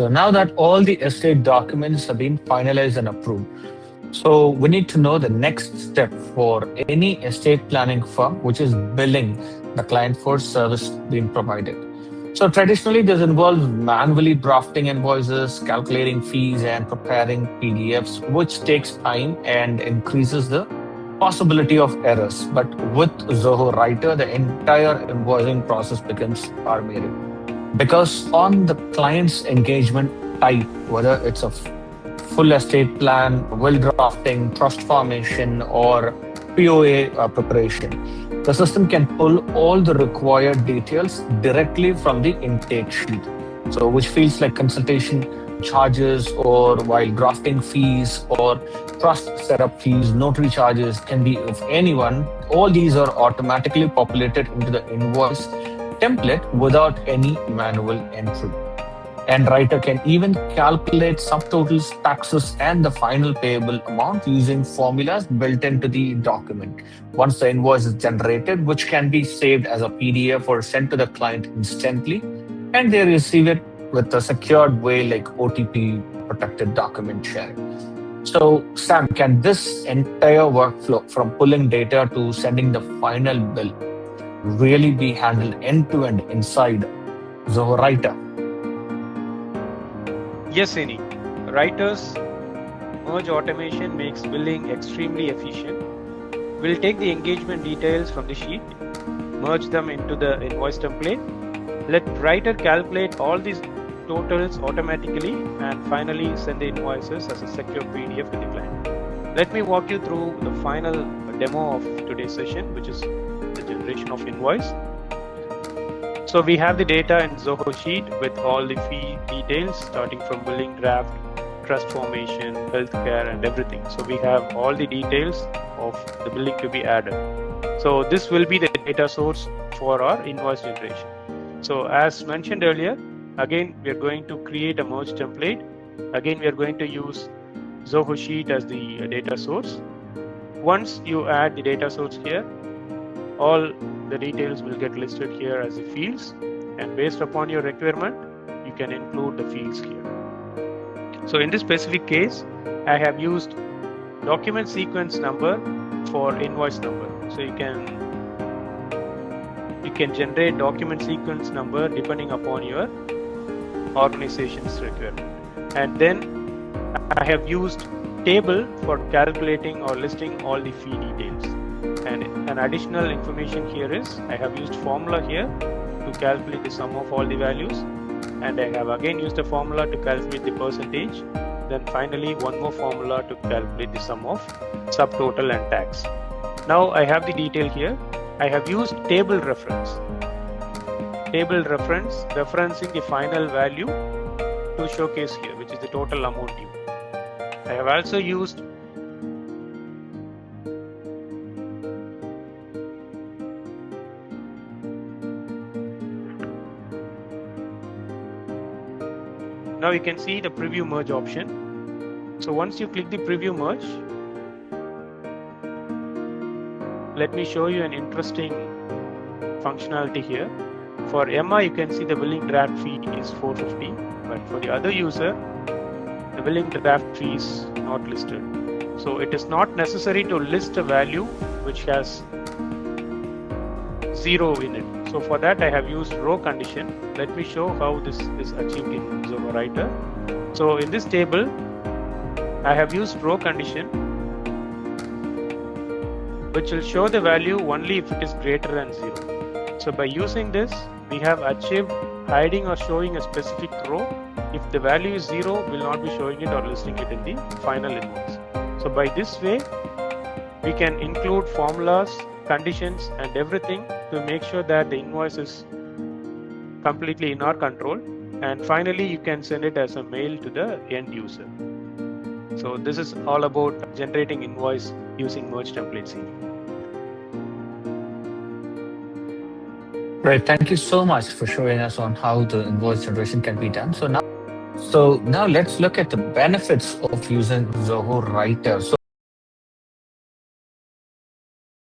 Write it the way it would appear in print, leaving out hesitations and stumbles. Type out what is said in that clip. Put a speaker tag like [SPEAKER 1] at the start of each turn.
[SPEAKER 1] So now that all the estate documents have been finalized and approved, so we need to know the next step for any estate planning firm, which is billing the client for service being provided. So traditionally, this involves manually drafting invoices, calculating fees, and preparing PDFs, which takes time and increases the possibility of errors. But with Zoho Writer, the entire invoicing process becomes automated. Because on the client's engagement type, whether it's a full estate plan, will drafting, trust formation, or POA preparation, the system can pull all the required details directly from the intake sheet. So, which feels like consultation charges, or while drafting fees, or trust setup fees, notary charges can be of anyone. All these are automatically populated into the invoice template without any manual entry. And writer can even calculate subtotals, taxes, and the final payable amount using formulas built into the document. Once the invoice is generated, which can be saved as a PDF or sent to the client instantly, and they receive it with a secured way like OTP protected document sharing. So, Sam, can this entire workflow from pulling data to sending the final bill really be handled end to end inside Zoho Writer?
[SPEAKER 2] Yes, Any. Writer's merge automation makes billing extremely efficient. We'll take the engagement details from the sheet, merge them into the invoice template, let Writer calculate all these totals automatically, and finally send the invoices as a secure PDF to the client. Let me walk you through the final demo of today's session, which is the generation of invoice. So we have the data in Zoho sheet with all the fee details starting from billing draft, trust formation, healthcare, and everything. So we have all the details of the billing to be added. So this will be the data source for our invoice generation. So as mentioned earlier, again, we are going to create a merge template. Again, we are going to use Zoho sheet as the data source. Once you add the data source here, all the details will get listed here as the fields, and based upon your requirement, you can include the fields here. So in this specific case, I have used document sequence number for invoice number. So you can generate document sequence number depending upon your organization's requirement. And then I have used table for calculating or listing all the fee details. And an additional information here is I have used formula here to calculate the sum of all the values, and I have again used a formula to calculate the percentage, then finally one more formula to calculate the sum of subtotal and tax. Now I have the detail here. I have used table reference referencing the final value to showcase here, which is the total amount due. I have also used Now you can see the preview merge option. So once you click the preview merge, let me show you an interesting functionality here. For Emma, you can see the billing draft fee is 450, but for the other user, the billing draft fee is not listed. So it is not necessary to list a value which has 0 in it. So for that, I have used row condition. Let me show how this is achieved in Zoho Writer. So in this table, I have used row condition, which will show the value only if it is greater than 0. So by using this, we have achieved hiding or showing a specific row. If the value is 0, we will not be showing it or listing it in the final invoice. So by this way, we can include formulas, conditions, and everything to make sure that the invoice is completely in our control. And finally, you can send it as a mail to the end user. So this is all about generating invoice using merge templates.
[SPEAKER 1] Great, thank you so much for showing us on how the invoice generation can be done. So now let's look at the benefits of using Zoho Writer. So